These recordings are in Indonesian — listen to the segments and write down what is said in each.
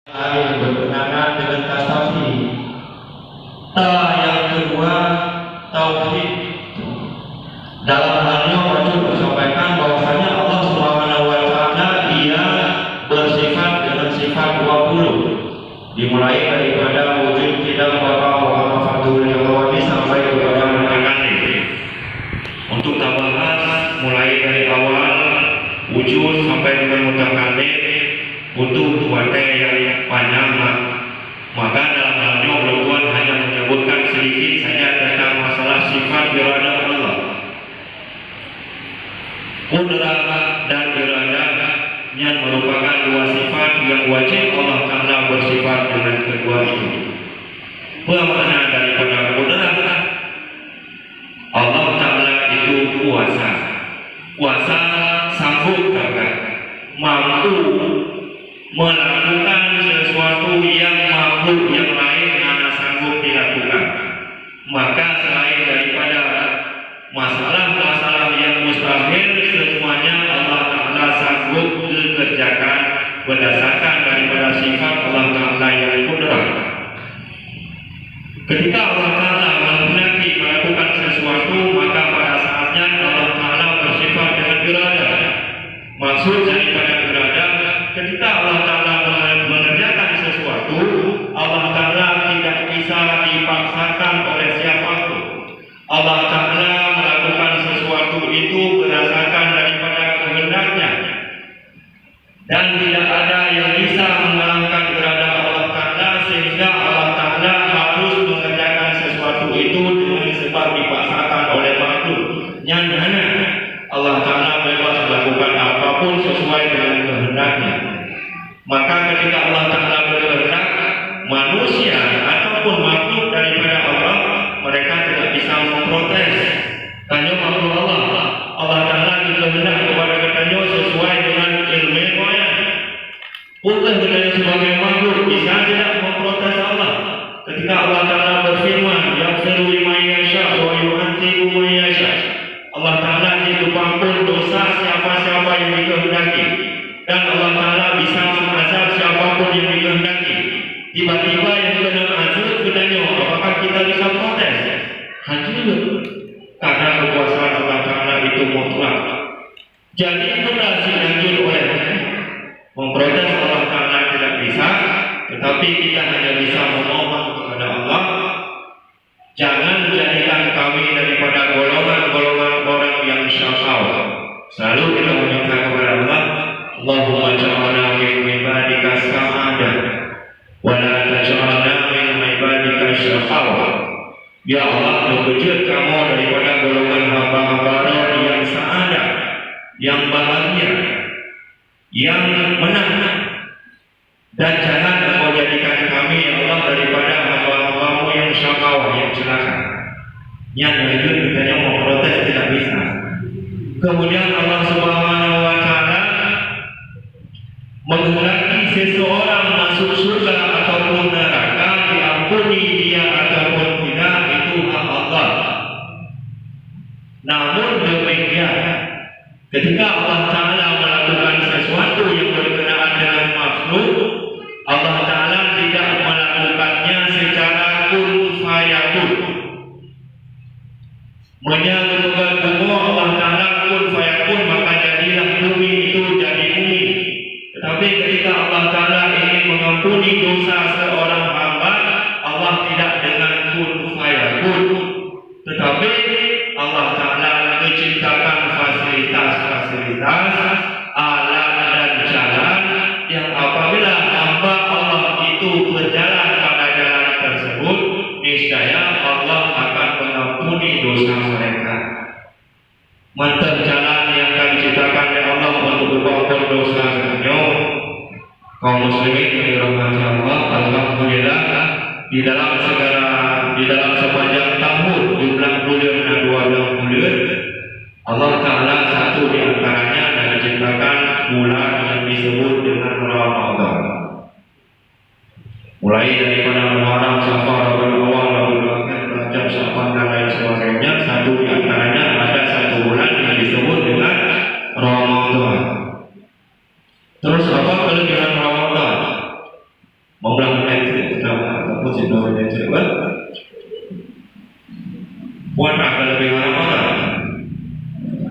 yang berkenaan dengan tasawuf. Yang kedua, tauhid. Dalam halnya wajib disampaikan bahwasanya Allah Subhanahu wa taala Dia bersifat dengan sifat 20. Dimulai daripada wujud, tidak, bapa, wa fatul jawab sampai kepada makanan. Untuk tambahan mulai dari awal wujud sampai dengan mutakallim butuh waktu yang panjang, maka dalam halnya Tuhan hanya menyebutkan sedikit saja tentang masalah sifat iradah Allah. Qudrah dan iradah yang merupakan dua sifat yang wajib Allah Ta'ala bersifat dengan kedua itu. Bermakna daripada qudrah, Allah Ta'ala itu kuasa sanggup gagah, mampu melakukan sesuatu yang makhluk yang lain mana sanggup dilakukan. Maka selain daripada masalah-masalah yang mustahil, semuanya Allah Ta'ala sanggup dikerjakan berdasarkan daripada sifat Allah Ta'ala yang kudrah. Ketika Allah Ta'ala menghendaki melakukan sesuatu, maka pada saatnya Allah Ta'ala bersifat dengan iradah. Maksud daripada iradah, ketika Allah Ta'ala mengerjakan sesuatu, Allah Ta'ala tidak bisa dipaksakan oleh siapapun. Allah Ta'ala melakukan sesuatu itu berdasarkan daripada kehendaknya, dan tidak ada yang bisa mengalahkan iradah Allah Ta'ala, sehingga Allah Ta'ala harus mengerjakan sesuatu itu dengan sebab dipaksakan oleh makhluk. Yang mana Allah Ta'ala bebas melakukan apapun sesuai dengan kehendaknya. Maka ketika Allah Ta'ala berkehendak, manusia ataupun makhluk daripada Allah, mereka tidak bisa memprotes. Hanya makhluk Allah Ta'ala berkehendak kepada katanya sesuai dengan ilmu yang bukan katanya sebagai makhluk bisa tidak memprotes Allah. Ketika Allah Ta'ala berfirman, yaghfiru liman yasha wa yu'adzibu man yasha, Allah Ta'ala itu ampun dosa siapa-siapa yang dikehendaki, dan Allah Ta'ala bisa mengazab siapapun yang dikehendaki. Tiba-tiba yang kena azab katanya, apakah kita bisa protes? Hancur, karena kekuasaan Allah Ta'ala itu mutlak. Jadi benar dihancur oleh memprotes Allah Ta'ala tidak bisa, tetapi kita hanya bisa memohon kepada Allah, jangan jadikan kami daripada golongan-golongan orang yang syaqaw. Selalu kita meminta kepada Allah, Allahumma ja'alna min ibadika sa'adah wa la taj'alna min ibadika syaqaw. Ya Allah, berwujud kamu daripada golongan hamba-hamba yang sa'adah, yang bahagia, yang menang, dan jangan engkau jadikan kami ya Allah daripada hamba-hambamu yang syaqaw, yang celaka. Yang lanjut katanya mau protes tidak bisa. Kemudian Allah Subhanahu wa Ta'ala menghendaki seseorang masuk surga ataupun neraka, diampuni dia ataupun tidak, itu hak Allah. Namun demikian, ketika Allah Ta'ala melakukan sesuatu yang berkenaan dengan makhluk, Allah Ta'ala tidak melakukannya secara kun fayakun. Menyebutkan bahwa Allah Ta'ala kun fayakun, maka jadilah bumi itu jadi bumi. Tetapi ketika Allah Ta'ala ingin mengampuni dosa seorang hamba, Allah tidak dengan kun fayakun, tetapi Allah Ta'ala menciptakan fasilitas-fasilitas, alat dan jalan, yang apabila hamba Allah itu berjalan pada jalan tersebut, niscaya Allah akan mengampuni dosa mereka. Mantan jalan yang akan diciptakan oleh Allah untuk berbuat dosa sebenarnya, kaum muslimin dirahmati Allah, alhamdulillah, di dalam sepanjang tahun jumlah bulan dan 12 bulan, Allah Ta'ala satu di antaranya adalah menciptakan bulan yang disebut dengan Ramadan. Mulai daripada Muharram, Safar, Rabiul Awwal, Rabiul Akhir, Rajab, Sya'ban dan lain sebagainya, satu di antaranya ada satu bulan yang disebut dengan Ramadan. Terus apa kelebihan Ramadan? Cina Jawa. Buat akan lebih mana?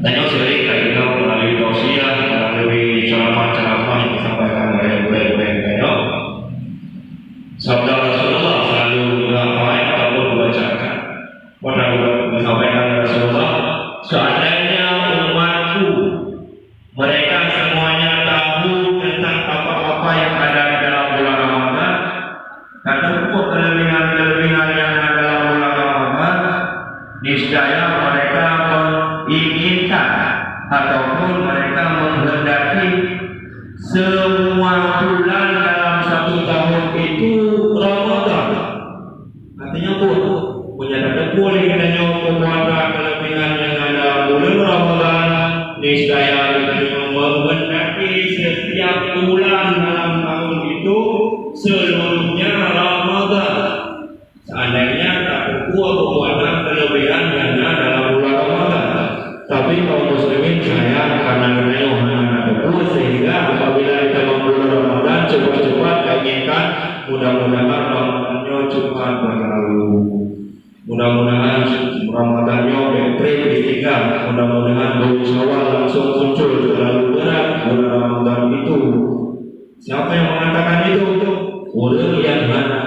Tanya sering kita melalui tausiah, melalui ceramah-ceramah yang disampaikan oleh beliau. Sabda Rasulullah selalu dilakukan ataupun dibacakan. Pernah disampaikan oleh Rasulullah, seandainya umatku mereka semuanya tahu tentang apa-apa yang ada di dalam bulan Ramadan, ataupun kelebihan-kelebihan yang ada dalam bulan Ramadan, niscaya mereka menginginkan ataupun mereka menghendaki semua bulan dalam satu tahun itu Ramadan. Artinya menyatakan boleh katanya kepada kelebihan yang ada bulan Ramadan, niscaya kita menghendaki setiap bulan dalam tahun itu seluruhnya Ramadan. Seandainya tak kuat kepada kelebihan yang ada dalam bulan Ramadan. Tapi kaum muslimin saya karena anak tersebut sehingga apabila kita membulan Ramadan cepat-cepat inginkan mudah-mudahan Ramadannya cepat berlalu. Mudah-mudahan Ramadannya betrip ditinggal. Mudah-mudahan bulan Syawal langsung muncul. Terlalu berat bulan Ramadan itu. Siapa yang mengatakan itu? Orang yang mana?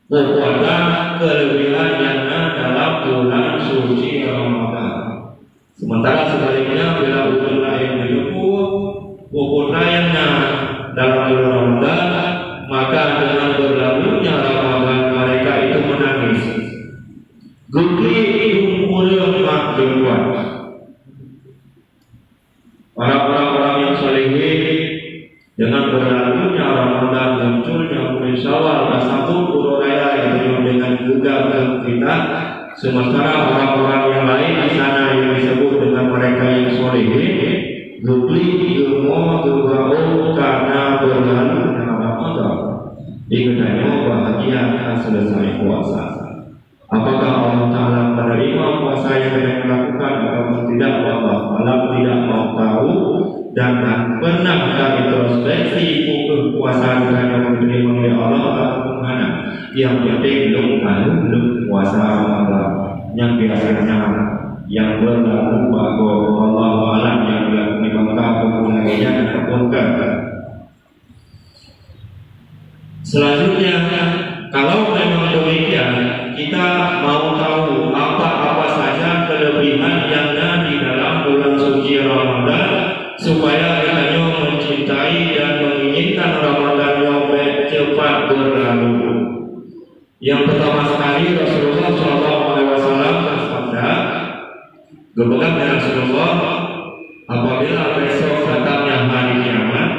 Berkuatan kelebihan yang ada dalam bulan suci Ramadan. Sementara sebaliknya bila bulan lain menyebut pokok lainnya dalam bulan Ramadan, maka dengan berlalunya Ramadan mereka itu menangis. Gugli umurnya mak berbuat. Para orang-orang yang solehin dengan berlalunya Ramadan munculnya bulan Syawal tersambut pura raya yang dengan gegap kita. Sementara orang-orang yang lain di sana yang disebut dengan mereka yang solehin gugli ilmu gerbau karena berlalunya Ramadan. Dikatanya bahagia selesai puasa. Apakah Allah Ta'ala menerima puasa yang mereka lakukan atau tidak? Allah malam tidak mau tahu dan pernahkah introspeksi puasa yang diterima oleh Allah atau mana? Yang penting belum belum puasa Ramadan yang biasanya yang berlaku bahwa Allah alam yang dilakukan di Makkah kemudiannya ataupun selanjutnya, kalau memang demikian, kita mau tahu apa-apa saja kelebihan yang ada di dalam bulan suci Ramadan supaya kita mencintai dan menginginkan Ramadan yang cepat berlalu. Yang pertama sekali Rasulullah SAW bersabda, "Gebekan ya Rasulullah, apabila besok datangnya hari kiamat,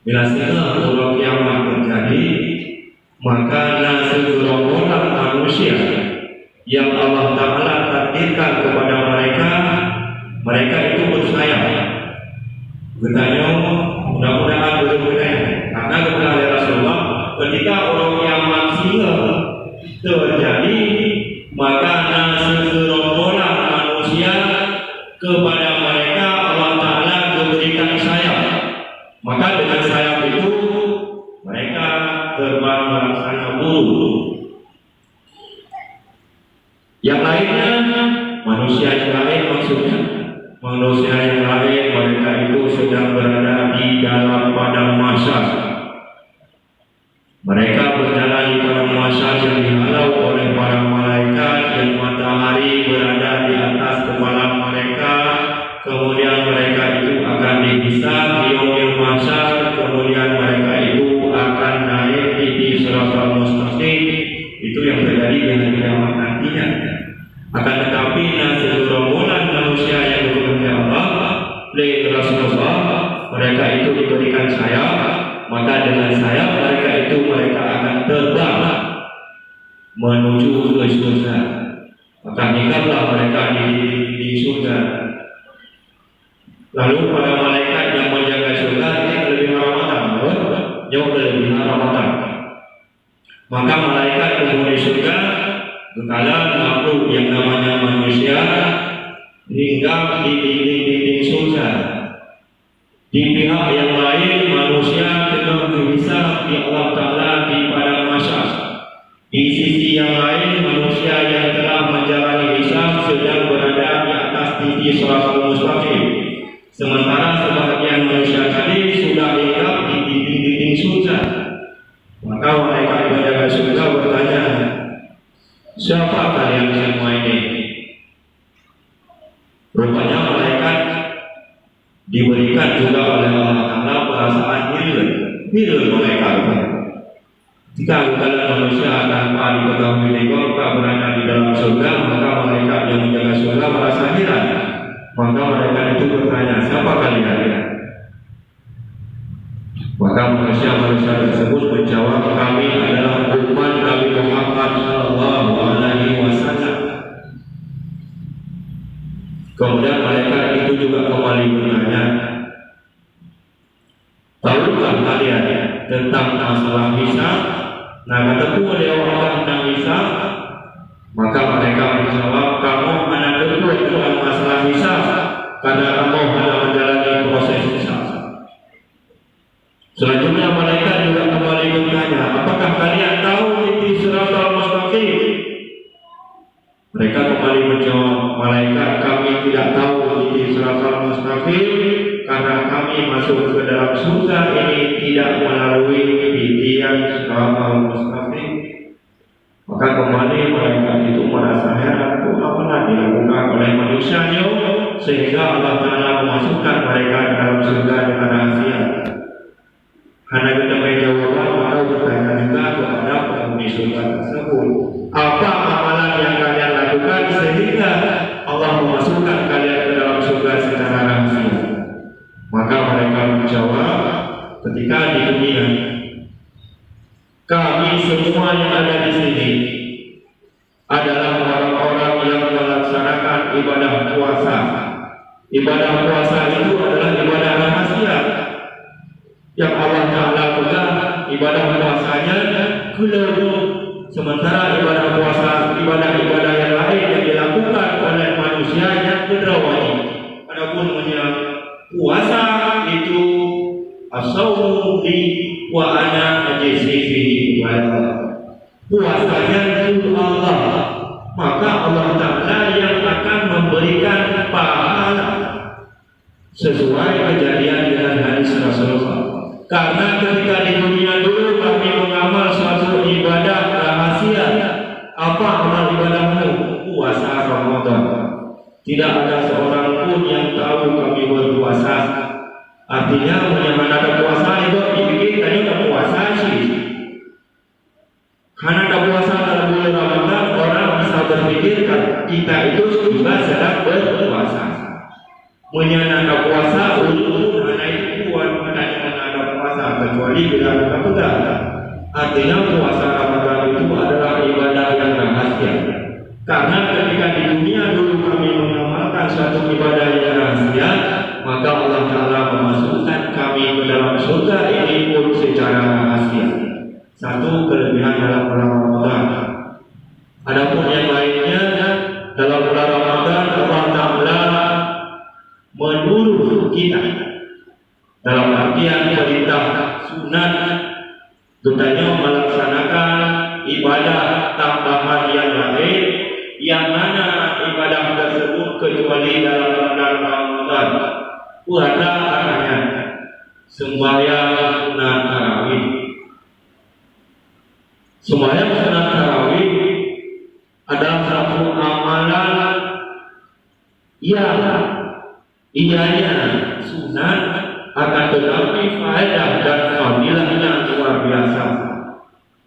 bila segala kiamat terjadi, maka segerombolan manusia yang Allah Ta'ala takdirkan kepada mereka itu bersayap." Bertanya, mudah-mudahan belum benar. Karena kepada Rasulullah, ketika orang kiamat terjadi, maka segerombolan manusia kepada mereka Allah Ta'ala memberikan sayap. Maka dengan sayap itu mereka terbang melaksanakan burung. Yang lainnya manusia yang lain maksudnya manusia yang lain mereka itu sedang berada di dalam padang mahsyar. Mereka berjalan di padang mahsyar yang dihalau oleh para malaikat dan matahari berada di atas kepala mereka. Kemudian mereka itu akan dihisab di yaumil mahsyar. Kemudian mereka itu akan naik di siratal mustaqim. Itu yang terjadi di hari kiamat nantinya. Akan tetapi segerombolan manusia yang diberkati Allah oleh Rasulullah, mereka itu diberikan sayap. Maka dengan sayap mereka akan terbang menuju ke surga. Maka tinggallah mereka di surga. Lalu para malaikat yang menjaga surga ini kelebihan Ramadan, jauh kelebihan Ramadan. Maka malaikat penghuni surga berkala makhluk yang namanya manusia hingga di dinding surga. Di pihak yang lain manusia tengah dihisab di Allah Ta'ala di padang mahsyar. Di sisi yang lain, manusia yang telah menjalani hisab sedang berada di atas titik shiratal mustaqim. Sementara sebagian manusia tadi sudah hinggap di titik-titik surga. Maka malaikat penjaga surga bertanya, siapa kalian semua ini? Rupanya malaikat diberikan juga oleh Allah Ta'ala perasaan milir mereka. Jika kalian manusia tanpa diketahui mereka berada di dalam surga, maka malaikat yang menjaga surga merasa heran. Maka mereka itu bertanya, siapa kalian? Maka manusia tersebut menjawab, kami adalah umat Nabi Muhammad sallallahu alaihi wasallam. Kemudian malaikat itu juga kembali bertanya, tahukah kalian tentang masalah hisab? Nah, kataku oleh orang tentang hisab, maka mereka menjawab, kamu mana tentu tentang masalah hisab, karena kamu hanya menjalani proses hisab. Selanjutnya malaikat juga kembali bertanya, apakah kalian tahu titik shiratal mustaqim? Mereka kembali menjawab, malaikat, kami tidak tahu titik shiratal mustaqim karena kami masuk ke dalam surga ini tidak melalui titian shiratal mustaqim. Maka kembali malaikat itu merasa heran, apa pernah dilakukan oleh manusianya sehingga Allah Ta'ala memasukkan mereka ke dalam surga dengan rahasia. Karena kita menjawab, maka bertanya juga kepada penghuni surga tersebut, apa amalan yang kalian lakukan sehingga Allah memasukkan kalian ke dalam surga secara rahasia? Maka mereka menjawab, ketika di dunia kami semua yang ada di sini adalah orang-orang yang melaksanakan ibadah puasa. Ibadah puasa itu adalah ibadah rahasia yang Allah Ta'ala pegang. Ibadah puasanya keluar, sementara ibadah-ibadah yang lain yang dilakukan oleh manusia yang kedrawani. Adapun puasa itu as-shaumu li wa ana ajzi fihi wa puasanya itu Allah, maka Allah Ta'ala yang akan memberikan pahala sesuai kejadian dengan hadis Rasulullah. Karena ketika di dunia dulu kami mengamal suatu ibadah rahasia. Apa amal ibadahmu? Puasa Ramadan. Tidak ada seorang pun yang tahu kami berpuasa. Artinya yang ada puasa itu dipikir tadi ada puasa sih. Karena ada puasa dalam bulan Ramadan, orang bisa berpikir kita itu juga sedang berpuasa. Menyana puasa untuk hanya itu buat kecuali bila kita pegang. Artinya puasa Ramadan itu adalah ibadah yang rahasia. Karena ketika di dunia dulu kami mengamalkan suatu ibadah yang rahasia, maka Allah Ta'ala memasukkan kami ke dalam surga ini pun secara rahasia. Satu kelebihan dalam bulan Ramadan. Adapun yang lainnya, dalam bulan Ramadan Allah Ta'ala menyuruh kita dalam artian perintah sunat, tentunya melaksanakan ibadah tambahan yang lain, yang mana ibadah tersebut kecuali dalam bulan Ramadan. Puasa artinya sembahyang sunat tarawih. Sembahyang sunat tarawih adalah satu amalan yang ianya sunat, akan tetapi faedah dan fadilahnya luar biasa.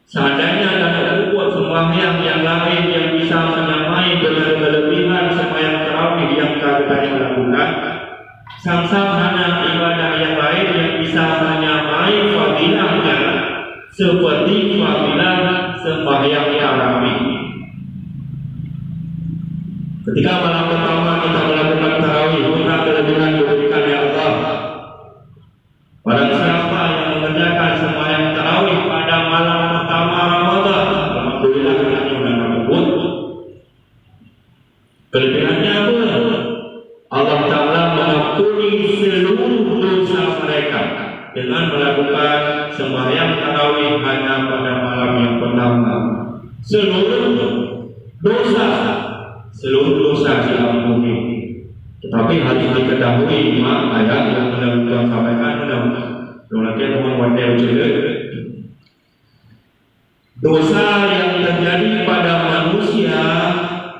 Seandainya ada buat sembahyang yang lain yang bisa menyamai dengan kelebihan sembahyang tarawih yang kami lakukan, sama-sama ibadah yang lain yang bisa menyamai fadilahnya seperti fadilah sembahyang tarawih. Ketika malam pertama kita melakukan tarawih, maka kelebihan diberikan oleh Allah. Barang siapa yang mengerjakan sembahyang tarawih pada malam pertama Ramadan, alhamdulillah kita sudah menyebut kelebihannya apa? Allah Ta'ala mengampuni seluruh dosa mereka. dengan melakukan sembahyang tarawih hanya pada malam yang pertama, seluruh dosa diampuni. Tetapi harus diketahui ayat yang telah sampaikan dalam Nolakan Muhammad dosa yang terjadi pada manusia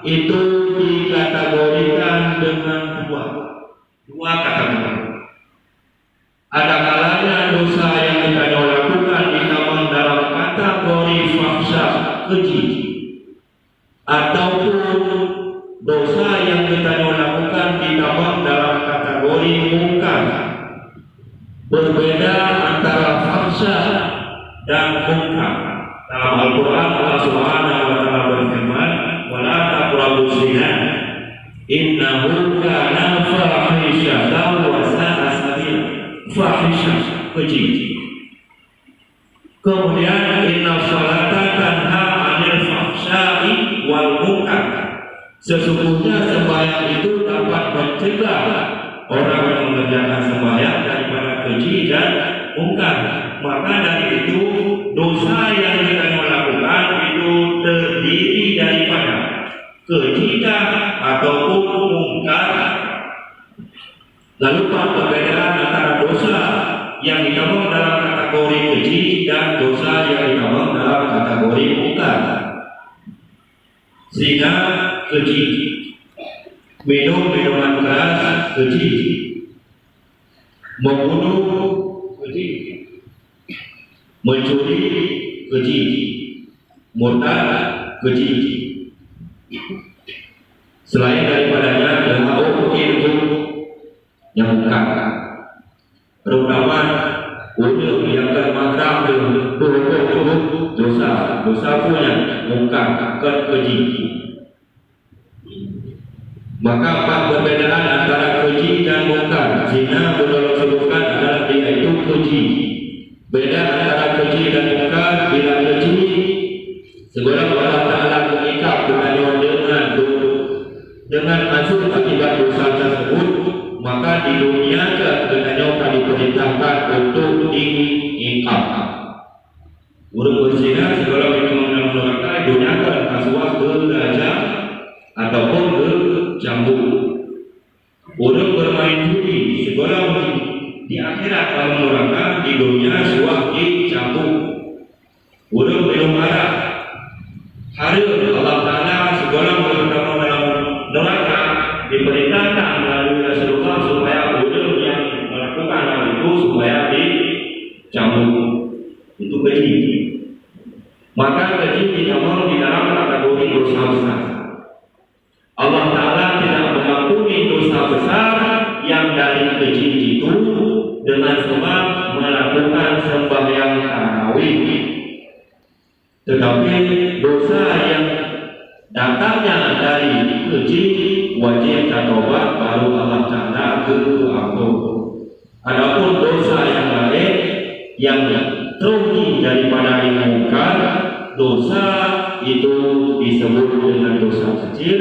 itu dikategorikan dengan dua kategori. Ada kalanya dosa yang kita lakukan ditambah dalam kategori fahsya, keji, ataupun dosa yang kita lakukan ditambah dalam kategori munkar. Berbeda antara fahsya dan munkar. Dalam Al-Quran Allah Subhanahu wa Ta'ala berfirman, "Wala taqrabuz zina, innahu kana fahishatan wa sa'a sabila." Fahisyah, keji. Kemudian inna sholata tanha 'anil fahsya'i wal munkar. Sesungguhnya sembahyang itu dapat mencegah orang yang mengerjakan sembahyang daripada keji dan munkar. Maka dari itu dosa yang kita lakukan itu terdiri daripada keji ataupun munkar. Lalu perbedaan antara dosa yang ditabung dalam kategori keji dan dosa yang ditabung dalam kategori munkar. Sehingga keji, minum minuman keras keji, membunuh keji, mencuri keji, murtad keji. Selain daripadanya WHO yang bukan, terutama untuk yang termakram dosa punya bukan keji. Maka perbedaan antara keji dan munkar, zina boleh disebutkan adalah yaitu keji. Beda antara keji dan munkar, bila keji sebelum Allah Ta'ala mengikat dengan masuk akibat dosa tersebut, maka di dunia kebenarannya akan diperintahkan untuk diikat. Urut berzina segala itu menerangkan dunia akan kasuah ke derajat ataupun ke cambuk. Urut bermain judi segala di akhirat akan menerangkan di dunia suah di cambuk. Urut minum arak hari Allah Ta'ala segala menerangkan dalam neraka diperintahkan melalui Rasulullah supaya urut yang melakukan hal itu supaya dicambuk. Itu keji. Maka keji dicampur di dalam kategori dosa besar. Allah Ta'ala tidak mengampuni dosa besar yang dari keji itu dengan sebab melakukan sembahyang tarawih. Tetapi dosa yang datangnya dari keji wajib taubat baru Allah Ta'ala ampun. Adapun dosa yang lain yang terjadi daripada yang munkar, dosa itu disebut dengan dosa kecil,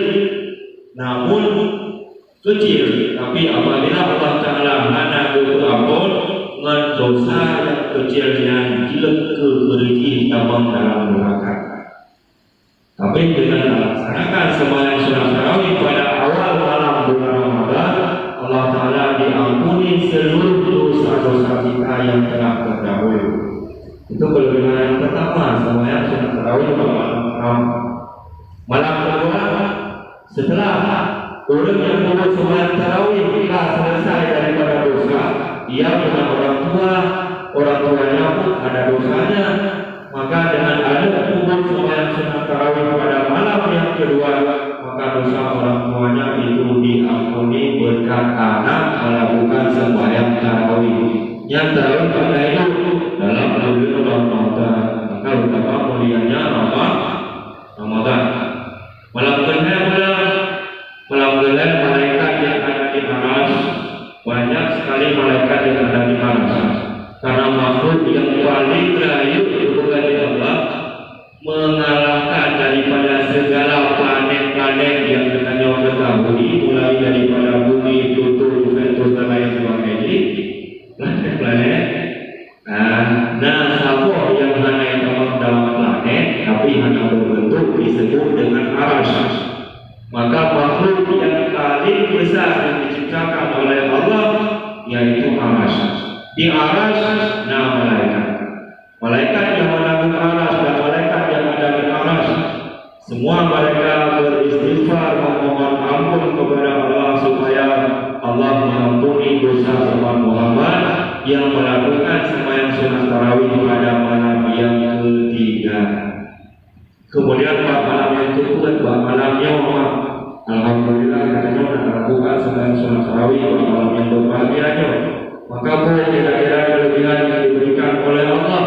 namun kecil. Tapi apabila Allah Ta'ala hana ampun, dengan dosa yang kecilnya dilekeri tabang dalam neraka. Tapi dengan melaksanakan sembahyang sunat tarawih pada awal malam bulan Ramadan, Allah Ta'ala diampuni seluruh dosa-dosa kita yang telah terdahulu. Itu kelebihan yang pertama sembahyang sunat tarawih pada malam. Malam kedua, setelah orang yang membuat sembahyang tarawih telah selesai daripada dosa, dia punya orang tuanya pun ada dosanya. Maka dengan ada kubur sembahyang sunat tarawih pada malam yang kedua, maka dosa orang tuanya itu diampuni berkat anak melakukan sembahyang tarawih. Yang tarawih pada itu dalam bulan Ramadan, maka betapa mulianya Ramadan. Malam kedua malaikat yang ada di aras, banyak sekali malaikat yang ada di aras. Karena makhluk yang paling terakhir bukan Allah mengalahkan daripada segala planet-planet yang kita ketahui, mulai daripada bumi, Pluto, Venus dan lain sebagainya. Planet-planet yang berbentuk disebut dengan aras. Maka makhluk yang paling besar yang diciptakan oleh Allah yaitu aras. Di aras nah malaikat. Malaikat yang menanggung aras dan malaikat yang ada di aras, semua mereka beristighfar memohon ampun kepada Allah supaya Allah mengampuni dosa umat Muhammad yang melakukan sembahyang sunat tarawih pada malam yang ketiga. Kemudian pada malam yang kedua, pada malamnya alhamdulillah katanya melakukan sembahyang sunat tarawih pada malam yang berbahagianya. Maka boleh kira-kira kelebihan yang diberikan oleh Allah,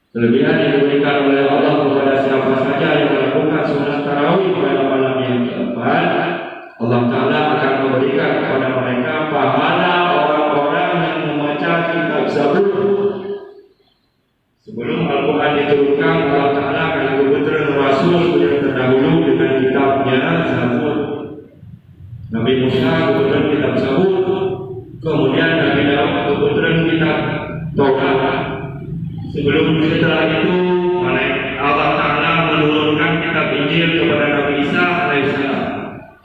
kelebihan yang diberikan oleh Allah kepada siapa saja yang melakukan sunat tarawih pada malam yang keempat, Allah Ta'ala akan memberikan kepada mereka pahala orang-orang yang membaca kitab Zabur. Sebelum Al-Quran diturunkan, Allah Ta'ala akan kebetulan Rasul yang terdahulu dengan kitabnya Zabur. Nabi Musa kebetulan kitab Zabur, kemudian Nabi Daud kebetulan kitab Taurat. Sebelum setelah itu Allah Ta'ala menurunkan kitab Injil kepada Nabi Isa alaihissalam.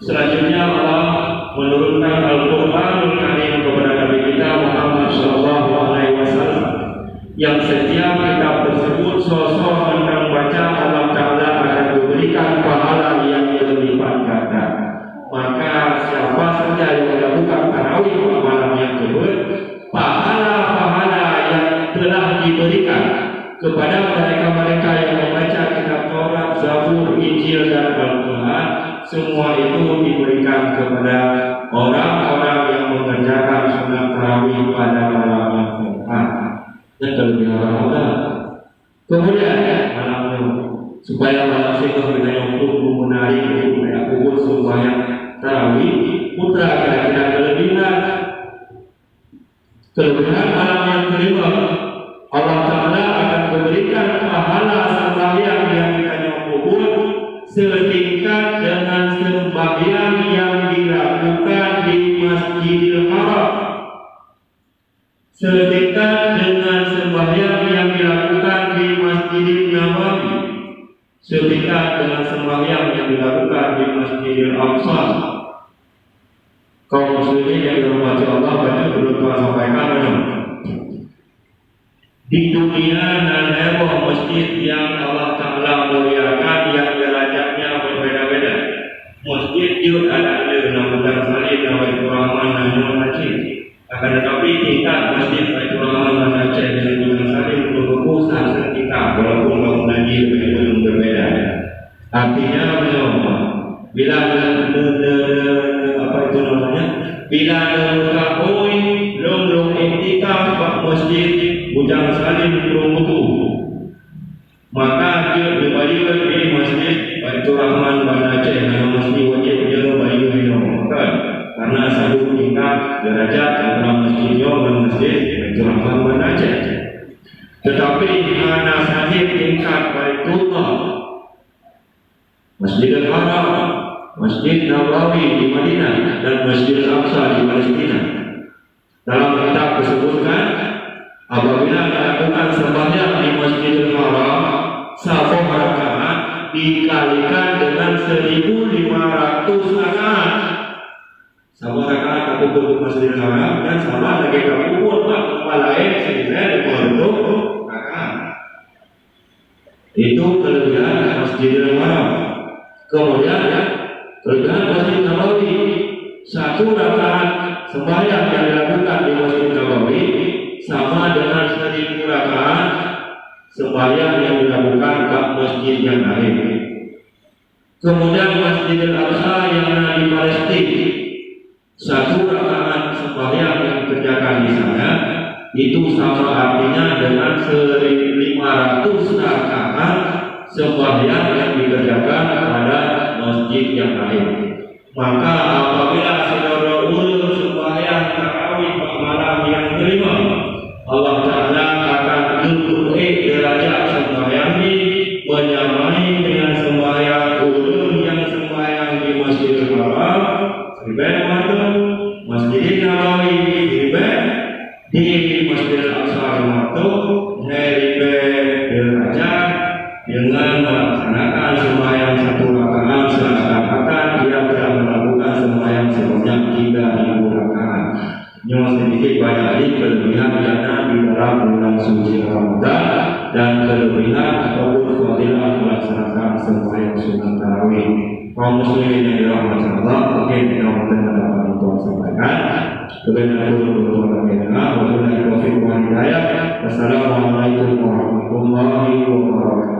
Selanjutnya Allah menurunkan Al-Quranul Karim kepada Nabi kita Muhammad sallallahu alaihi wasallam, yang setiap kitab tersebut sosok yang baca Allah Ta'ala akan memberikan pahala yang berlipat ganda. Maka siapa saja yang melakukan tarawih malam yang kedua, pahala-pahala yang telah diberikan kepada mereka-mereka yang membaca kitab Taurat, Zabur, Injil dan Al-Quran, semua itu diberikan kepada orang-orang yang mengerjakan sunat tarawih pada malam yang keempat. Dan kelebihan Ramadan. Kemudian malamnya supaya malam sehingga kita untuk menarik supaya kubur sembahyang tarawih putra kira-kira kelebihan malam yang kelima, Allah Ta'ala akan memberikan pahala sembahyang yang kita kubur setingkat dengan sembahyang yang dilakukan di Masjidil Haram, setingkat dengan sembahyang yang dilakukan di Masjidil Nabawi, setingkat dengan sembahyang yang dilakukan di Masjidil Aqsa. Kaum muslimin yang dirahmati Allah, banyak berdoa sampaikan di dunia ada masjid yang Allah Ta'ala muliakan yang derajatnya berbeda-beda. Masjid itu ada Nabi Salih, Baitur Rahman, Nabi Aceh. Akan tetapi tingkat masjid Baitur Rahman dan Aceh dengan Nabi Salih berurusan setingkat, walaupun bangunannya belum berbeda. Artinya bila bila koi long iktikaf bak masjid Bujang Salim Kurumutu, maka dia dibayar di masjid Baitur Rahman dan Aceh. Nama masjid wajib dia bayar kan, karena satu tingkat derajat antara masjidnya dan masjid Baitur Rahman dan Aceh. Tetapi mana saja tingkat Baitullah, Masjidil Haram, Masjid Nabawi di Madinah dan Masjid Al-Aqsa di Palestina. Dalam kitab disebutkan apabila melakukan sembahyang di Masjidil Haram 1 rakaat dikalikan dengan 1.500 rakaat. 1 rakaat aku ke Masjidil Haram dan sama lagi kamu buat lain sehingga berbentuk rakaat. Itu kelebihan Masjidil Haram. Kemudian kelebihan Masjid Nabawi, 1 rakaat sembahyang yang dilakukan di Masjid Nabawi sama dengan 1.000 rakaat sembahyang yang dilakukan di masjid yang lain. Kemudian Masjidil Aqsa yang ada di Palestina, 1 rakaat sembahyang yang dikerjakan di sana itu sama artinya dengan 1.500 rakaat sembahyang yang dikerjakan pada masjid yang lain. Maka apabila saudara ulur sembahyang tarawih malam yang kelima, Allah Ta'ala akan mengukur derajat sembahyang ini menyamai dengan sembahyang ulur yang sembahyang di Masjidil Haram, ribat waktu Masjidil Nabawi ribat di Masjidil Aqsa waktu ribat derajat dengan banyak kelebihan dana di dalam bulan suci Ramadan dan kelebihan ataupun fadilah melaksanakan sembahyang sunat tarawih. Kaum muslimin yang dirahmati Allah, mungkin yang dapat Tuhan sampaikan. Kebenaran Tuhan wabillahi taufiq wal hidayah. Wassalamualaikum warahmatullahi wabarakatuh.